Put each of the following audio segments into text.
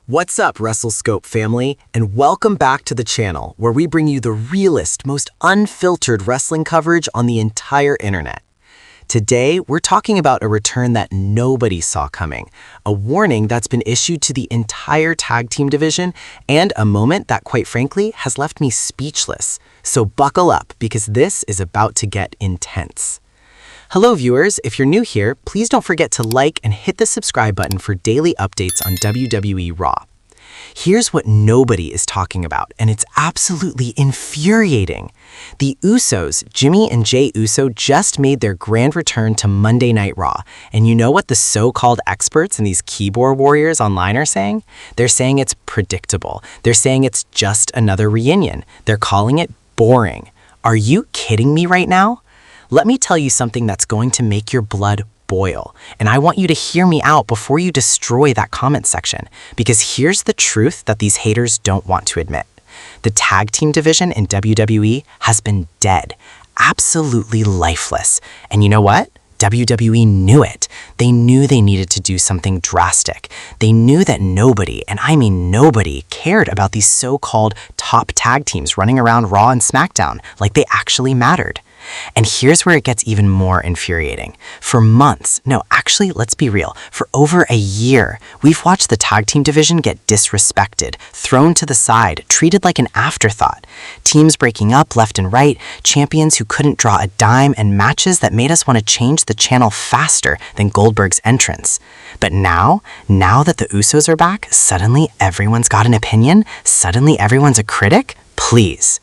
What's up, Wrestle Scope family, and welcome back to the channel where we bring you the realest, most unfiltered wrestling coverage on the entire internet. Today, we're talking about a return that nobody saw coming, a warning that's been issued to the entire tag team division, and a moment that, quite frankly, has left me speechless. So buckle up, because this is about to get intense. Hello viewers, if you're new here, please don't forget to like and hit the subscribe button for daily updates on WWE Raw. Here's what nobody is talking about, and it's absolutely infuriating. The Usos, Jimmy and Jey Uso, just made their grand return to Monday Night Raw, and you know what the so-called experts and these keyboard warriors online are saying? They're saying it's predictable. They're saying it's just another reunion. They're calling it boring. Are you kidding me right now? Let me tell you something that's going to make your blood boil, and I want you to hear me out before you destroy that comment section, because here's the truth that these haters don't want to admit. The tag team division in WWE has been dead, absolutely lifeless, and you know what? WWE knew it. They knew they needed to do something drastic. They knew that nobody, and I mean nobody, cared about these so-called top tag teams running around Raw and SmackDown like they actually mattered. And here's where it gets even more infuriating. For months, no, actually, let's be real, for over a year, we've watched the tag team division get disrespected, thrown to the side, treated like an afterthought. Teams breaking up left and right, champions who couldn't draw a dime, and matches that made us want to change the channel faster than Goldberg's entrance. But now that the Usos are back, suddenly everyone's got an opinion? Suddenly everyone's a critic? Please.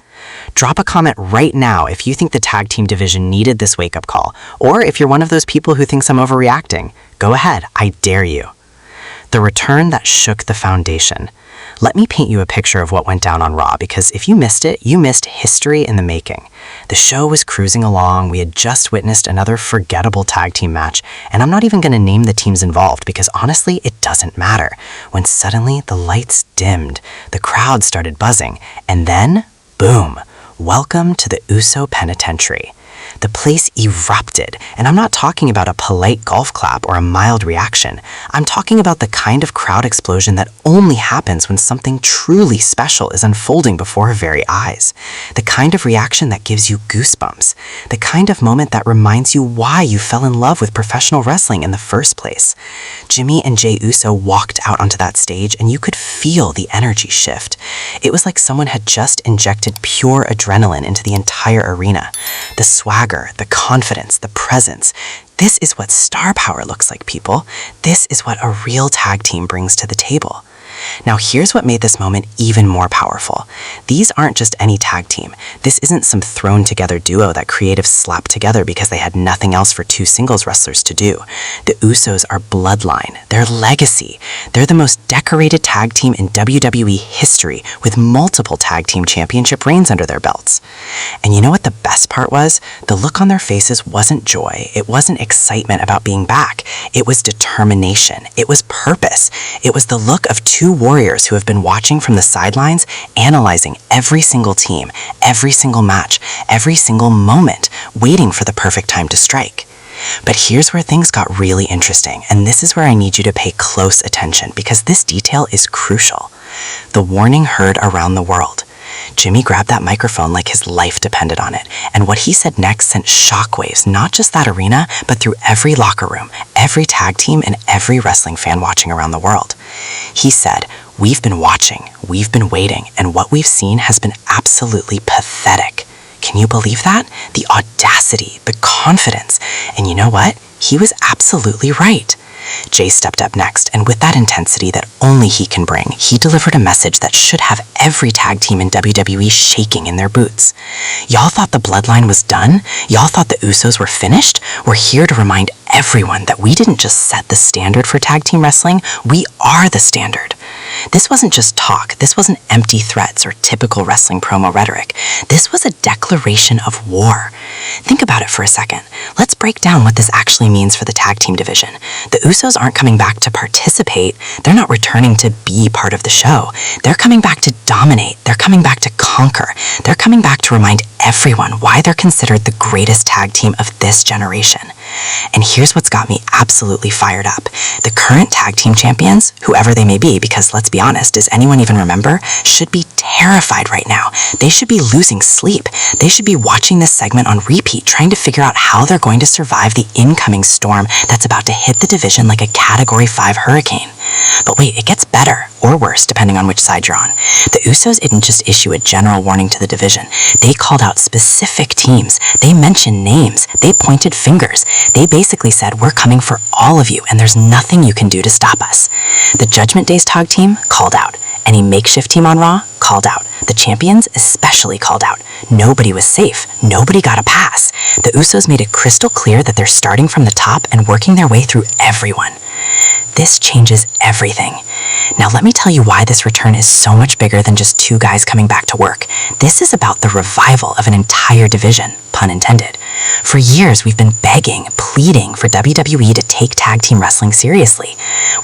Drop a comment right now if you think the tag team division needed this wake-up call, or if you're one of those people who thinks I'm overreacting. Go ahead, I dare you. The return that shook the foundation. Let me paint you a picture of what went down on Raw, because if you missed it, you missed history in the making. The show was cruising along, we had just witnessed another forgettable tag team match, and I'm not even going to name the teams involved because honestly, it doesn't matter. When suddenly the lights dimmed, the crowd started buzzing, and then boom! Welcome to the Uso Penitentiary. The place erupted, and I'm not talking about a polite golf clap or a mild reaction. I'm talking about the kind of crowd explosion that only happens when something truly special is unfolding before our very eyes. The kind of reaction that gives you goosebumps. The kind of moment that reminds you why you fell in love with professional wrestling in the first place. Jimmy and Jey Uso walked out onto that stage, and you could feel the energy shift. It was like someone had just injected pure adrenaline into the entire arena. The swagger, the confidence, the presence. This is what star power looks like, people. This is what a real tag team brings to the table. Now here's what made this moment even more powerful. These aren't just any tag team. This isn't some thrown together duo that creatives slapped together because they had nothing else for two singles wrestlers to do. The Usos are bloodline, they're legacy. They're the most decorated tag team in WWE history with multiple tag team championship reigns under their belts. And you know what the best part was? The look on their faces wasn't joy, it wasn't excitement about being back. It was determination, it was purpose. It was the look of two warriors who have been watching from the sidelines, analyzing every single team, every single match, every single moment, waiting for the perfect time to strike. But here's where things got really interesting, and this is where I need you to pay close attention because this detail is crucial. The warning heard around the world. Jimmy grabbed that microphone like his life depended on it, and what he said next sent shockwaves, not just that arena, but through every locker room, every tag team, and every wrestling fan watching around the world. He said, "We've been watching, we've been waiting, and what we've seen has been absolutely pathetic." Can you believe that? The audacity, the confidence, and you know what? He was absolutely right. Jey stepped up next, and with that intensity that only he can bring, he delivered a message that should have every tag team in WWE shaking in their boots. Y'all thought the bloodline was done? Y'all thought the Usos were finished? We're here to remind everyone that we didn't just set the standard for tag team wrestling, we are the standard. This wasn't just talk, this wasn't empty threats or typical wrestling promo rhetoric. This was a declaration of war. Think about it for a second. Let's break down what this actually means for the tag team division. The Usos aren't coming back to participate, they're not returning to be part of the show. They're coming back to dominate, they're coming back to conquer, they're coming back to remind everyone why they're considered the greatest tag team of this generation. And here's what's got me absolutely fired up. The current tag team champions, whoever they may be, because let's be honest, does anyone even remember, should be terrified right now. They should be losing sleep. They should be watching this segment on repeat, trying to figure out how they're going to survive the incoming storm that's about to hit the division like a Category 5 hurricane. But wait, it gets better, or worse, depending on which side you're on. The Usos didn't just issue a general warning to the division. They called out specific teams. They mentioned names. They pointed fingers. They basically said, we're coming for all of you, and there's nothing you can do to stop us. The Judgment Day's tag team called out. Any makeshift team on Raw called out. The champions especially called out. Nobody was safe. Nobody got a pass. The Usos made it crystal clear that they're starting from the top and working their way through everyone. This changes everything. Now let me tell you why this return is so much bigger than just two guys coming back to work. This is about the revival of an entire division, pun intended. For years, we've been begging, pleading for WWE to take tag team wrestling seriously.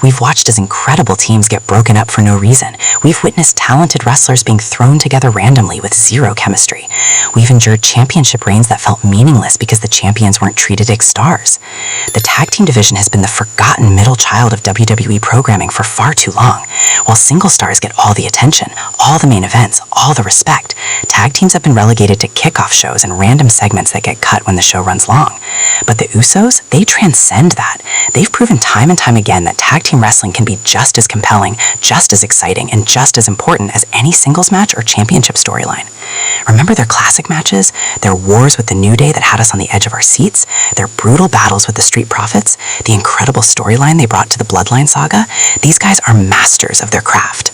We've watched as incredible teams get broken up for no reason. We've witnessed talented wrestlers being thrown together randomly with zero chemistry. We've endured championship reigns that felt meaningless because the champions weren't treated as stars. The tag team division has been the forgotten middle child of WWE programming for far too long. While single stars get all the attention, all the main events, all the respect, tag teams have been relegated to kickoff shows and random segments that get cut when the show runs long. But the Usos, they transcend that. They've proven time and time again that tag team wrestling can be just as compelling, just as exciting, and just as important as any singles match or championship storyline. Remember their classic matches? Their wars with the New Day that had us on the edge of our seats? Their brutal battles with the Street Profits? The incredible storyline they brought to the Bloodline saga? These guys are masters of their craft.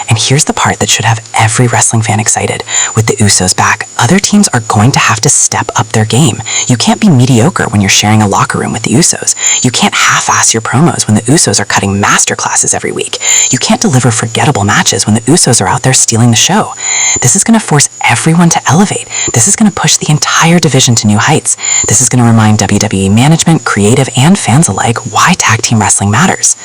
And here's the part that should have every wrestling fan excited. With the Usos back, other teams are going to have to step up their game. You can't be mediocre when you're sharing a locker room with the Usos. You can't half-ass your promos when the Usos are cutting masterclasses every week. You can't deliver forgettable matches when the Usos are out there stealing the show. This is going to force everyone to elevate. This is going to push the entire division to new heights. This is going to remind WWE management, creative, and fans alike why tag team wrestling matters.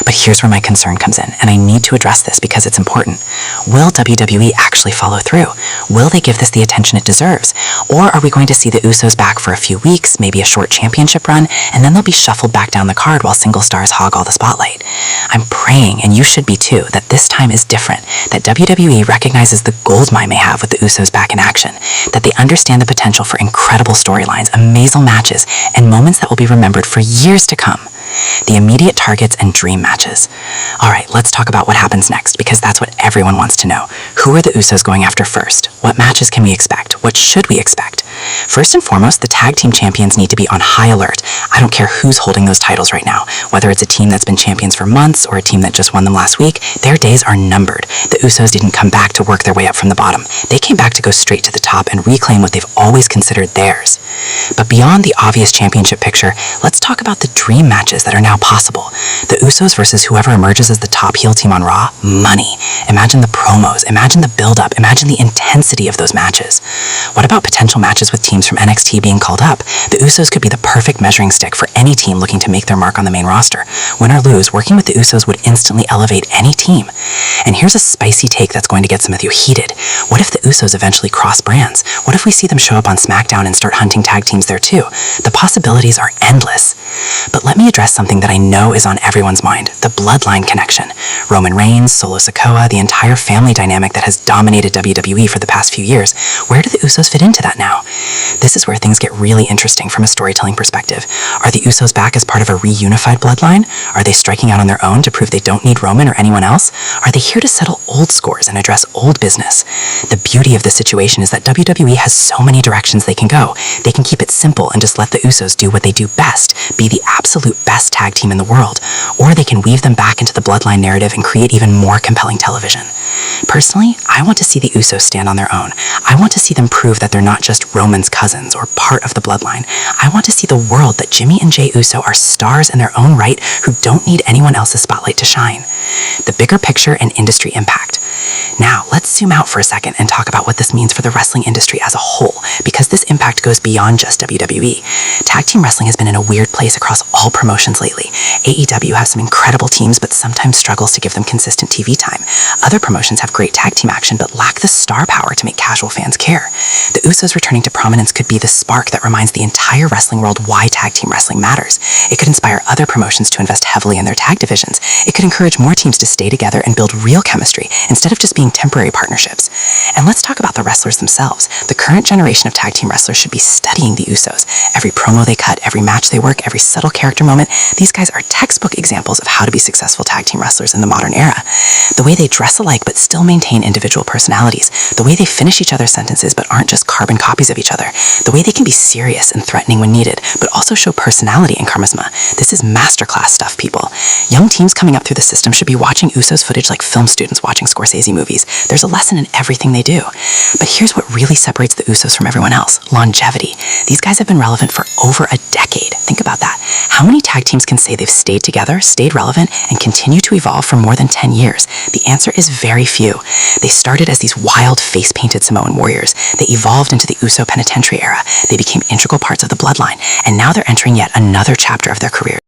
But here's where my concern comes in, and I need to address this because it's important. Will WWE actually follow through? Will they give this the attention it deserves? Or are we going to see the Usos back for a few weeks, maybe a short championship run, and then they'll be shuffled back down the card while single stars hog all the spotlight? I'm praying, and you should be too, that this time is different, that WWE recognizes the gold mine they have with the Usos back in action, that they understand the potential for incredible storylines, amazing matches, and moments that will be remembered for years to come. The immediate targets and dream matches. Alright, let's talk about what happens next, because that's what everyone wants to know. Who are the Usos going after first? What matches can we expect? What should we expect? First and foremost, the tag team champions need to be on high alert. I don't care who's holding those titles right now. Whether it's a team that's been champions for months or a team that just won them last week, their days are numbered. The Usos didn't come back to work their way up from the bottom. They came back to go straight to the top and reclaim what they've always considered theirs. But beyond the obvious championship picture, let's talk about the dream matches that are now possible. The Usos versus whoever emerges as the top heel team on Raw? Money. Imagine the promos, imagine the build-up, imagine the intensity of those matches. What about potential matches with teams from NXT being called up? The Usos could be the perfect measuring stick for any team looking to make their mark on the main roster. Win or lose, working with the Usos would instantly elevate any team. And here's a spicy take that's going to get some of you heated. What if the Usos eventually cross brands? What if we see them show up on SmackDown and start hunting tag teams there too? The possibilities are endless. But let me address something that I know is on everyone's mind, the bloodline connection. Roman Reigns, Solo Sikoa, the entire family dynamic that has dominated WWE for the past few years. Where do the Usos fit into that now? This is where things get really interesting from a storytelling perspective. Are the Usos back as part of a reunified bloodline? Are they striking out on their own to prove they don't need Roman or anyone else? Are they here to settle old scores and address old business? The beauty of the situation is that WWE has so many directions they can go. They can keep it simple and just let the Usos do what they do best, be the absolute best tag team in the world, or they can weave them back into the bloodline narrative and create even more compelling television. Personally, I want to see the Usos stand on their own. I want to see them prove that they're not just Roman's cousins or part of the bloodline. I want to see the world that Jimmy and Jey Uso are stars in their own right who don't need anyone else's spotlight to shine. The bigger picture and industry impact. Now, let's zoom out for a second and talk about what this means for the wrestling industry as a whole, because this impact goes beyond just WWE. Tag team wrestling has been in a weird place across all promotions lately. AEW has some incredible teams, but sometimes struggles to give them consistent TV time. Other promotions have great tag team action but lack the star power to make casual fans care. The Usos returning to prominence could be the spark that reminds the entire wrestling world why tag team wrestling matters. It could inspire other promotions to invest heavily in their tag divisions. It could encourage more teams to stay together and build real chemistry instead of just being temporary partnerships. And let's talk about the wrestlers themselves. The current generation of tag team wrestlers should be studying the Usos. Every promo they cut, every match they work, every subtle character moment, these guys are textbook examples of how to be successful tag team wrestlers in the modern era. The way they dress alike but still maintain individual personalities. The way they finish each other's sentences but aren't just carbon copies of each other. The way they can be serious and threatening when needed, but also show personality and charisma. This is masterclass stuff, people. Young teams coming up through the system should be watching Usos footage like film students watching Scorsese movies. There's a lesson in everything they do. But here's what really separates the Usos from everyone else: longevity. These guys have been relevant for over a decade. Think about that. How many tag teams can say they've stayed together, stayed relevant, and continue to evolve for more than 10 years? The answer is very few. They started as these wild, face-painted Samoan warriors. They evolved into the Uso penitentiary era. They became integral parts of the bloodline, and now they're entering yet another chapter of their career.